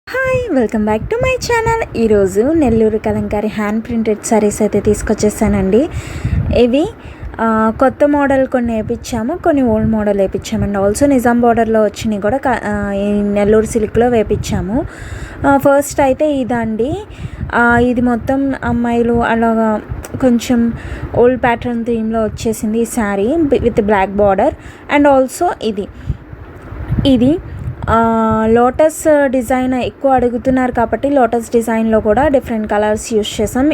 Hi welcome back to my channel. ఈరోజు Nellore Kalamkari hand printed saris అయితే తీసుకొచ్చేసానండి. ఇవి కొత్త మోడల్ కొన్ని వేయించాము, కొన్ని ఓల్డ్ మోడల్ వేయించామండి. ఆల్సో నిజాం బార్డర్లో వచ్చినాయి కూడా ఈ నెల్లూరు సిల్క్లో వేయించాము. ఫస్ట్ అయితే ఇదండి. ఇది మొత్తం అమ్మాయిలు అలాగా కొంచెం ఓల్డ్ ప్యాటర్న్ థీమ్లో వచ్చేసింది ఈ sari with black border. And also ఇది లోటస్ డిజైన్ ఎక్కువ అడుగుతున్నారు కాబట్టి లోటస్ డిజైన్లో కూడా డిఫరెంట్ కలర్స్ యూస్ చేసాం.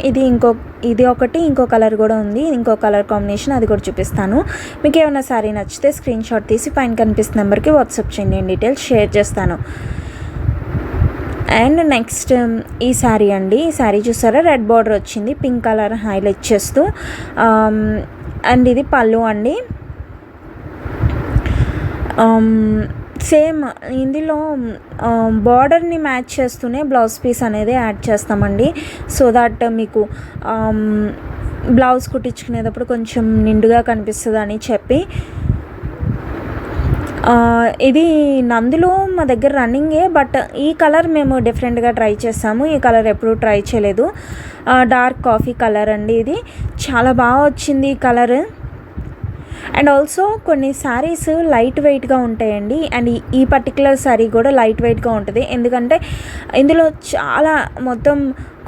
ఇది ఒకటి ఇంకో కలర్ కూడా ఉంది, ఇంకో కలర్ కాంబినేషన్, అది కూడా చూపిస్తాను. మీకు ఏమైనా శారీ నచ్చితే స్క్రీన్ షాట్ తీసి పైన కనిపిస్తున్న నెంబర్కి వాట్సాప్ చేయండి, నేను డీటెయిల్స్ షేర్ చేస్తాను. అండ్ నెక్స్ట్ ఈ శారీ అండి. ఈ శారీ చూసారా, రెడ్ బార్డర్ వచ్చింది, పింక్ కలర్ హైలైట్ చేస్తూ. అండ్ ఇది పళ్ళు అండి. సేమ్ ఇందులో బార్డర్ని మ్యాచ్ చేస్తూనే బ్లౌజ్ పీస్ అనేది యాడ్ చేస్తామండి. సో దట్ మీకు బ్లౌజ్ కుట్టించుకునేటప్పుడు కొంచెం నిండుగా కనిపిస్తుంది అని చెప్పి. ఇది నందులో మా దగ్గర రన్నింగే, బట్ ఈ కలర్ మేము డిఫరెంట్గా ట్రై చేసాము. ఈ కలర్ ఎప్పుడు ట్రై చేయలేదు. డార్క్ కాఫీ కలర్ అండి. ఇది చాలా బాగా వచ్చింది ఈ కలర్. అండ్ ఆల్సో కొన్ని శారీస్ లైట్ వెయిట్గా ఉంటాయండి. అండ్ ఈ పర్టికులర్ శారీ కూడా లైట్ వెయిట్గా ఉంటుంది, ఎందుకంటే ఇందులో చాలా మొత్తం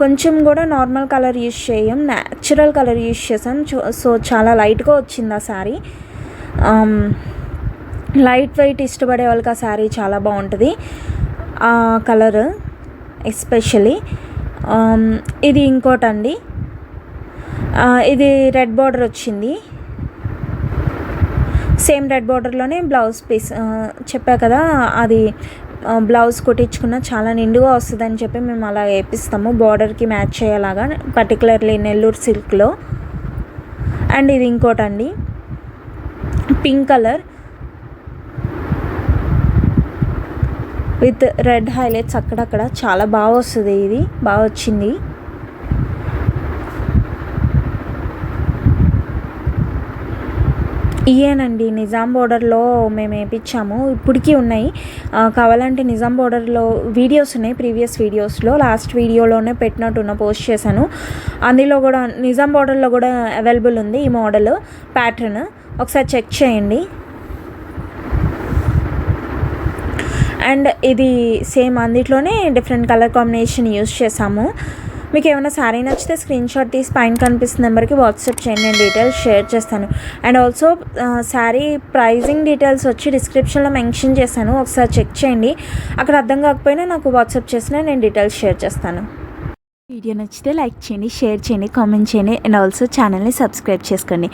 కొంచెం కూడా నార్మల్ కలర్ యూస్ చేయం, న్యాచురల్ కలర్ యూస్ చేసాం. సో చాలా లైట్గా వచ్చింది ఆ శారీ. లైట్ వెయిట్ ఇష్టపడే వాళ్ళకి ఆ శారీ చాలా బాగుంటుంది, ఆ కలర్ ఎస్పెషలీ. ఇది ఇంకోటండి. ఇది రెడ్ బార్డర్ వచ్చింది, సేమ్ రెడ్ బార్డర్లోనే బ్లౌజ్ పీస్ చెప్పా కదా, అది బ్లౌజ్ కుట్టించుకున్న చాలా నిండుగా వస్తుందని చెప్పి మేము అలా వేపిస్తాము, బార్డర్కి మ్యాచ్ అయ్యేలాగా, పర్టికులర్లీ నెల్లూరు సిల్క్లో. అండ్ ఇది ఇంకోటండి, pink colour with red highlights అక్కడక్కడ, చాలా బాగా వస్తుంది. ఇది బాగా వచ్చింది. ఇయేనండి నిజాం బోర్డర్లో మేము వేయించాము, ఇప్పటికీ ఉన్నాయి. కావాలంటే నిజాం బోర్డర్లో వీడియోస్ ఉన్నాయి, ప్రీవియస్ వీడియోస్లో, లాస్ట్ వీడియోలోనే పెట్టినట్టున్న పోస్ట్ చేశాను. అందులో కూడా నిజాం బోర్డర్లో కూడా అవైలబుల్ ఉంది ఈ మోడల్ ప్యాటర్న్, ఒకసారి చెక్ చేయండి. అండ్ ఇది సేమ్ అందులోనే డిఫరెంట్ కలర్ కాంబినేషన్ యూస్ చేసాము. మీకు ఏమైనా శారీ నచ్చితే స్క్రీన్ షాట్ తీసి పైన కనిపిస్తున్న నెంబర్కి వాట్సాప్ చేయండి, నేను డీటెయిల్స్ షేర్ చేస్తాను. And also sari pricing details వచ్చి డిస్క్రిప్షన్లో మెన్షన్ చేశాను, ఒకసారి చెక్ చేయండి. అక్కడ అర్థం కాకపోయినా నాకు వాట్సాప్ చేసినా నేను డీటెయిల్స్ షేర్ చేస్తాను. వీడియో నచ్చితే లైక్ చేయండి, షేర్ చేయండి, కామెంట్ చేయండి. అండ్ ఆల్సో ఛానల్ని సబ్స్క్రైబ్ చేసుకోండి.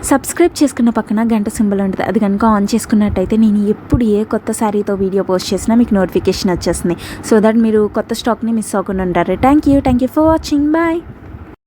సబ్స్క్రైబ్ చేసుకున్న పక్కన గంట సింబల్ ఉంటుంది, అది కనుక ఆన్ చేసుకున్నట్టయితే నేను ఎప్పుడు ఏ కొత్త శారీతో వీడియో పోస్ట్ చేసినా మీకు నోటిఫికేషన్ వచ్చేస్తుంది. సో దట్ మీరు కొత్త స్టాక్ని మిస్ అవ్వకుండా ఉంటారు. Thank you for watching. Bye.